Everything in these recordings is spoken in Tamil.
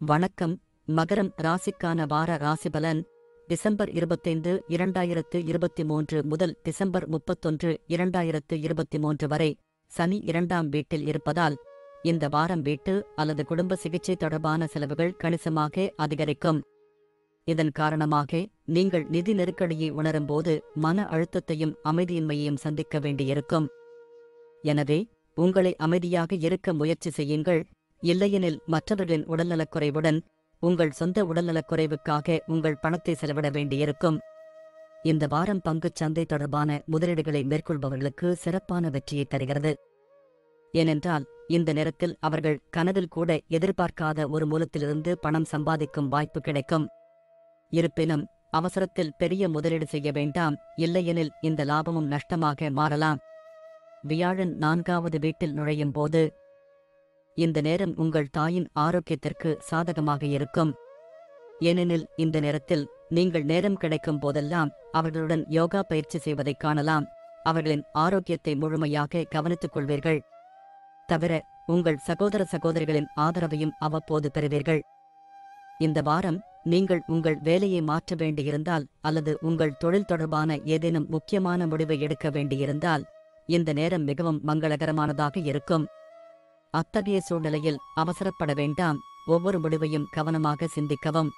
வணக்கம். மகரம் ராசிக்கான வார ராசிபலன் டிசம்பர் 25, 2023 முதல் டிசம்பர் 31, 2023 வரை சனி 2ஆம் வீட்டில் இருப்பதால் இந்த வாரம் வீட்டு அல்லது குடும்ப சிகிச்சை தொடர்பான செலவுகள் கணிசமாக அதிகரிக்கும். இதன் காரணமாக நீங்கள் நிதி நெருக்கடியை உணரும்போது மன அழுத்தத்தையும் அமைதியின்மையையும் சந்திக்க வேண்டியிருக்கும். எனவே உங்களை அமைதியாக இருக்க முயற்சி செய்யுங்கள். இல்லையெனில் மற்றவர்களின் உடல்நலக்குறைவுடன் உங்கள் சொந்த உடல்நலக்குறைவுக்காக உங்கள் பணத்தை செலவிட வேண்டியிருக்கும். இந்த வாரம் பங்குச் சந்தை தொடர்பான முதலீடுகளை மேற்கொள்பவர்களுக்கு சிறப்பான வெற்றியை தருகிறது. ஏனென்றால் இந்த நேரத்தில் அவர்கள் கனவில் கூட எதிர்பார்க்காத ஒரு மூலத்திலிருந்து பணம் சம்பாதிக்கும் வாய்ப்பு கிடைக்கும். இருப்பினும் அவசரத்தில் பெரிய முதலீடு செய்ய வேண்டாம், இல்லையெனில் இந்த லாபமும் நஷ்டமாக மாறலாம். வியாழன் 4வது வீட்டில் நுழையும் போது இந்த நேரம் உங்கள் தாயின் ஆரோக்கியத்திற்கு சாதகமாக இருக்கும். ஏனெனில் இந்த நேரத்தில் நீங்கள் நேரம் கிடைக்கும் போதெல்லாம் அவர்களுடன் யோகா பயிற்சி செய்வதைக் காணலாம். அவர்களின் ஆரோக்கியத்தை முழுமையாக கவனித்துக் கொள்வீர்கள். தவிர உங்கள் சகோதர சகோதரிகளின் ஆதரவையும் அவ்வப்போது பெறுவீர்கள். இந்த வாரம் நீங்கள் உங்கள் வேலையை மாற்ற வேண்டியிருந்தால் அல்லது உங்கள் தொழில் தொடர்பான ஏதேனும் முக்கியமான முடிவை எடுக்க வேண்டியிருந்தால் இந்த நேரம் மிகவும் மங்களகரமானதாக இருக்கும். அத்தகைய சூழ்நிலையில் அவசரப்பட வேண்டாம். ஒவ்வொரு முடிவையும் கவனமாக சிந்திக்கவும்.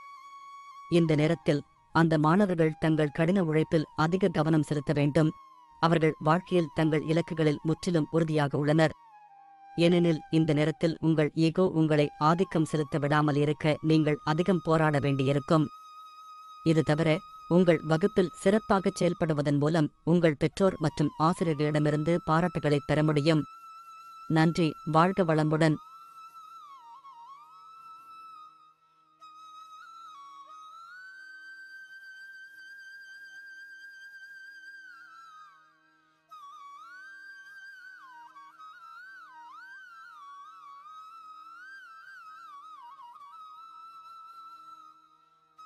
இந்த நேரத்தில் அந்த மாணவர்கள் தங்கள் கடின உழைப்பில் அதிக கவனம் செலுத்த வேண்டும். அவர்கள் வாழ்க்கையில் தங்கள் இலக்குகளில் முற்றிலும் உறுதியாக உள்ளனர். ஏனெனில் இந்த நேரத்தில் உங்கள் ஈகோ உங்களை ஆதிக்கம் செலுத்த விடாமல் இருக்க நீங்கள் அதிகம் போராட வேண்டியிருக்கும். இது தவிர உங்கள் வகுப்பில் சிறப்பாகச் செயல்படுவதன் மூலம் உங்கள் பெற்றோர் மற்றும் ஆசிரியர்களிடமிருந்து பாராட்டுகளைப் பெற முடியும். நன்றி. வாழ்க வளமுடன்.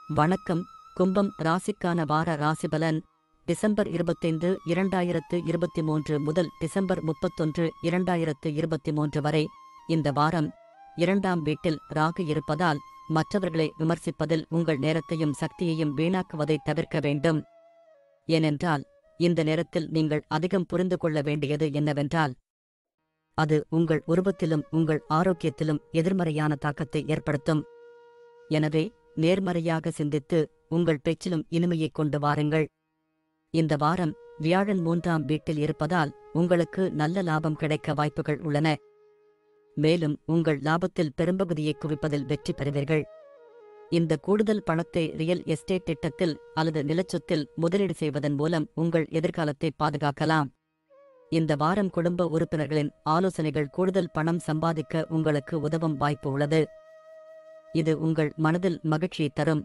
வணக்கம். கும்பம் ராசிக்கான வார ராசிபலன் டிசம்பர் 25, 2023 முதல் டிசம்பர் 31, 2023 வரை இந்த வாரம் 2ஆம் வீட்டில் ராகு இருப்பதால் மற்றவர்களை விமர்சிப்பதில் உங்கள் நேரத்தையும் சக்தியையும் வீணாக்குவதை தவிர்க்க வேண்டும். ஏனென்றால் இந்த நேரத்தில் நீங்கள் அதிகம் புரிந்து கொள்ள வேண்டியது என்னவென்றால் அது உங்கள் உருவத்திலும் உங்கள் ஆரோக்கியத்திலும் எதிர்மறையான தாக்கத்தை ஏற்படுத்தும். எனவே நேர்மறையாக சிந்தித்து உங்கள் பேச்சிலும் இனிமையைக் கொண்டு வாருங்கள். இந்த வாரம் வியாழன் 3ஆம் வீட்டில் இருப்பதால் உங்களுக்கு நல்ல லாபம் கிடைக்க வாய்ப்புகள் உள்ளன. மேலும் உங்கள் லாபத்தில் பெரும்பகுதியை குவிப்பதில் வெற்றி பெறுவீர்கள். இந்த கூடுதல் பணத்தை ரியல் எஸ்டேட் திட்டத்தில் அல்லது நிலச்சொத்தில் முதலீடு செய்வதன் மூலம் உங்கள் எதிர்காலத்தை பாதுகாக்கலாம். இந்த வாரம் குடும்ப உறுப்பினர்களின் ஆலோசனைகள் கூடுதல் பணம் சம்பாதிக்க உங்களுக்கு உதவும் வாய்ப்பு உள்ளது. இது உங்கள் மனதில் மகிழ்ச்சியை தரும்.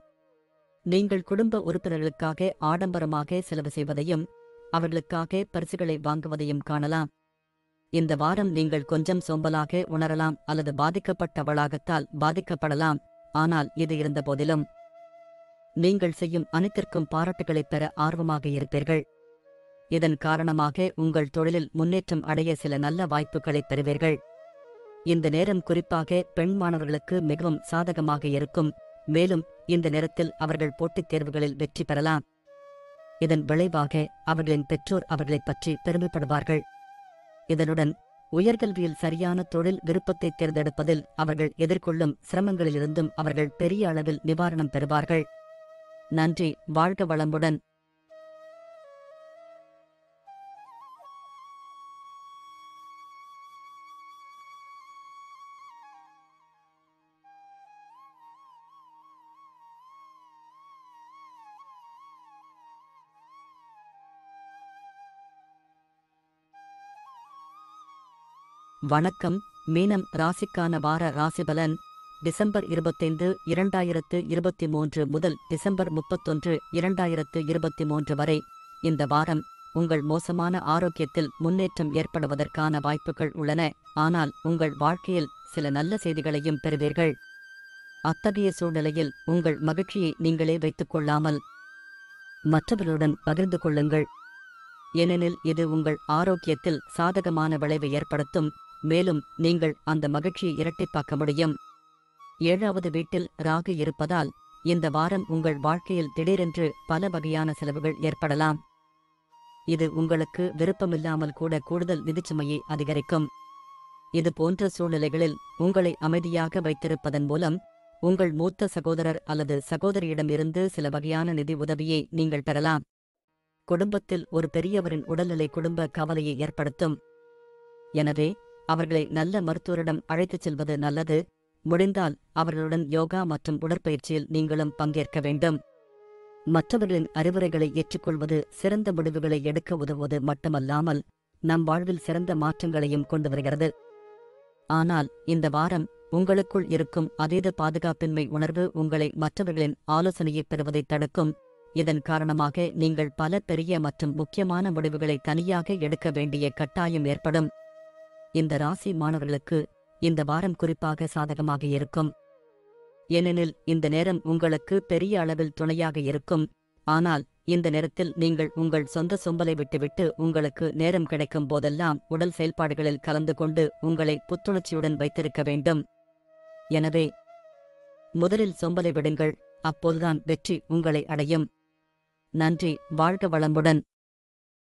நீங்கள் குடும்ப உறுப்பினர்களுக்காக ஆடம்பரமாக செலவு செய்வதையும் அவர்களுக்காக பரிசுகளை வாங்குவதையும் காணலாம். இந்த வாரம் நீங்கள் கொஞ்சம் சோம்பலாக உணரலாம் அல்லது பாதிக்கப்பட்டவளாகத்தால் பாதிக்கப்படலாம். ஆனால் இது இருந்தபோதிலும் நீங்கள் செய்யும் அனைத்திற்கும் பாராட்டுகளைப் பெற ஆர்வமாக இருப்பீர்கள். இதன் காரணமாக உங்கள் தொழிலில் முன்னேற்றம் அடைய சில நல்ல வாய்ப்புகளைப் பெறுவீர்கள். இந்த நேரம் குறிப்பாக பெண் மாணவர்களுக்கு மிகவும் சாதகமாக இருக்கும். மேலும் இந்த நேரத்தில் அவர்கள் போட்டித் தேர்வுகளில் வெற்றி பெறலாம். இதன் விளைவாக அவர்களின் பெற்றோர் அவர்களைப் பற்றி பெருமைப்படுவார்கள். இதனுடன் உயர்கல்வியில் சரியான தொழில் விருப்பத்தை தேர்ந்தெடுப்பதில் அவர்கள் எதிர்கொள்ளும் சிரமங்களிலிருந்தும் அவர்கள் பெரிய அளவில் நிவாரணம் பெறுவார்கள். நன்றி. வாழ்க வளமுடன். வணக்கம். மீனம் ராசிக்கான வார ராசிபலன் டிசம்பர் 25, 2023 முதல் டிசம்பர் 31, 2023 வரை இந்த வாரம் உங்கள் மோசமான ஆரோக்கியத்தில் முன்னேற்றம் ஏற்படுவதற்கான வாய்ப்புகள் உள்ளன. ஆனால் உங்கள் வாழ்க்கையில் சில நல்ல செய்திகளையும் பெறுவீர்கள். அத்தகைய சூழ்நிலையில் உங்கள் மகிழ்ச்சியை நீங்களே வைத்துக் கொள்ளாமல் மற்றவர்களுடன் பகிர்ந்து கொள்ளுங்கள். ஏனெனில் இது உங்கள் ஆரோக்கியத்தில் சாதகமான விளைவை ஏற்படுத்தும். மேலும் நீங்கள் அந்த மகிழ்ச்சியை இரட்டிப்பாக்க முடியும். 7வது வீட்டில் ராகு இருப்பதால் இந்த வாரம் உங்கள் வாழ்க்கையில் திடீரென்று பல வகையான செலவுகள் ஏற்படலாம். இது உங்களுக்கு விருப்பமில்லாமல் கூட கூடுதல் நிதிச்சுமையை அதிகரிக்கும். இது போன்ற சூழ்நிலைகளில் உங்களை அமைதியாக வைத்திருப்பதன் மூலம் உங்கள் மூத்த சகோதரர் அல்லது சகோதரியிடமிருந்து சில வகையான நிதி உதவியை நீங்கள் பெறலாம். குடும்பத்தில் ஒரு பெரியவரின் உடல்நிலை குடும்ப கவலையை ஏற்படுத்தும். எனவே அவர்களை நல்ல மருத்துவரிடம் அழைத்துச் செல்வது நல்லது. முடிந்தால் அவர்களுடன் யோகா மற்றும் உடற்பயிற்சியில் நீங்களும் பங்கேற்க வேண்டும். மற்றவர்களின் அறிவுரைகளை ஏற்றுக்கொள்வது சிறந்த முடிவுகளை எடுக்க உதவுவது மட்டுமல்லாமல் நம் வாழ்வில் சிறந்த மாற்றங்களையும் கொண்டு வருகிறது. ஆனால் இந்த வாரம் உங்களுக்குள் இருக்கும் அதீத பாதுகாப்பின்மை உணர்வு உங்களை மற்றவர்களின் ஆலோசனையைப் பெறுவதைத் தடுக்கும். இதன் காரணமாக நீங்கள் பல பெரிய மற்றும் முக்கியமான முடிவுகளை தனியாக எடுக்க வேண்டிய கட்டாயம் ஏற்படும். இந்த ராசி மாணவர்களுக்கு இந்த வாரம் குறிப்பாக சாதகமாக இருக்கும். ஏனெனில் இந்த நேரம் உங்களுக்கு பெரிய அளவில் துணையாக இருக்கும். ஆனால் இந்த நேரத்தில் நீங்கள் உங்கள் சொந்த சொம்பலை விட்டுவிட்டு உங்களுக்கு நேரம் கிடைக்கும் போதெல்லாம் உடல் செயல்பாடுகளில் கலந்து கொண்டு உங்களை புத்துணர்ச்சியுடன் வைத்திருக்க வேண்டும். எனவே முதலில் சொம்பலை விடுங்கள். அப்போதுதான் வெற்றி உங்களை அடையும். நன்றி. வாழ்க வளமுடன்.